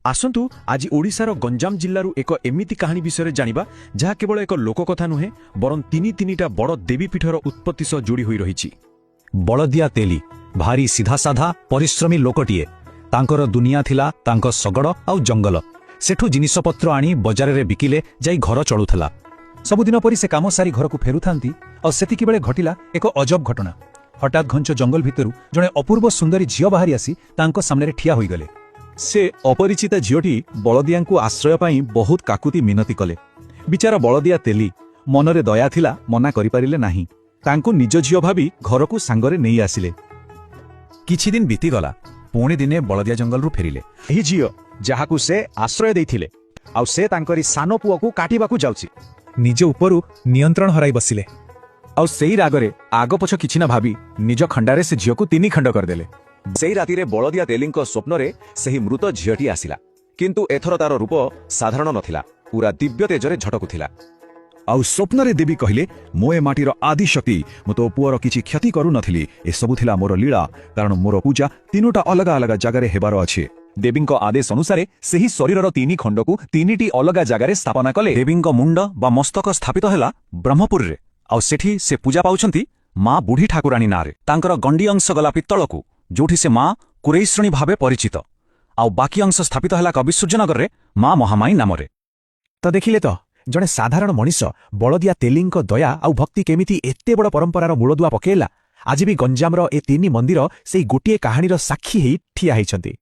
आसतु आज ओडिशार गंजाम जिल्लारू एक एमिति कहानी विषय जानिबा जहा केवल एक लोककथा नुहे बरं तीनिटा बड़ देवीपीठर उत्पत्ति सह जोड़ी होई रहिछि। बलदिया तेली भारी सीधा साधा परिश्रमी लोकटिए तांकर दुनिया थिला तांको सगड़ आउ जंगल सेठू जिनिसपत्र आनी बजार रे बिकिले जाई घर चलुथला। सबुदिन परी से काम सारी घर को फेरुथांती और सेतिकी बेले घटिला एक अजब घटना। हठात घंच जंगल भितरु जणे अपूर्व सुंदरी झियो बाहरी आसी तांको सामने ठिया होई गले। से अपरिचित झियोटी बलदियाଙ୍କୁ आश्रय पाई बहुत काकुति मिनती कले। बिचारा बलदिया तेली मनरे दया थिला मना करि पारिले नाही। तांको निज झियो भाबी घर को सांगरे नेई आसिले। किछि दिन बीती गला पुणी दिने बलदिया जंगल रु फेरिले। एही झियो जहाकू से आश्रय देइथिले आउ से तांकरी सानो पुओ को काटिबाकू जाउछि। निज उपरु नियंत्रण हराई बसिले आउ सेई रागरे आग पछ किछि ना भाबी निज खंडारे से झियो को 3 खंड करदेले। सेई रातिरे बलदिया तेलींको स्वप्नरे सेही मृत झियोटी आसिला, किंतु एथर तार रूप साधारण नथिला, पूरा दिव्य तेजरे झटकुथिला। आउ स्वप्नरे देवी कहिले मो ए माटीर आदि शक्ति मो तो पुअर किछि क्षति करू नथिली। ए सबु थिला मोर लीला, कारण मोर पूजा 3टा अलग अलग जगारे हेबार अछि। देवींको आदेश अनुसारे सेही शरीरर 3 खंडकू 3टी अलग जगारे स्थापना कले। देवींको मुंड बा मस्तक स्थापित हैला ब्रह्मपुर रे आउ सेठी से पूजा पाउछंती मां बुढ़ी ठाकुराणी नारे। तांकर गंडी अंश गला पित्तलकू जोठी से मां कुरेश्रणी भावे परिचित आउ बाकी अंश स्थापित हैला कविसूर्यनगर रे मां महामाई नामरे। तो देखिले तो जणे साधारण मनीष बलदिया तेलींको दया आउ भक्ति केमिति एते बड़ परंपरार मूलदुआ पकेला। आज भी गंजामर ए 3 मंदिर सेई गोटिए कहानीर साक्षी हेई ठिया हेइछंती।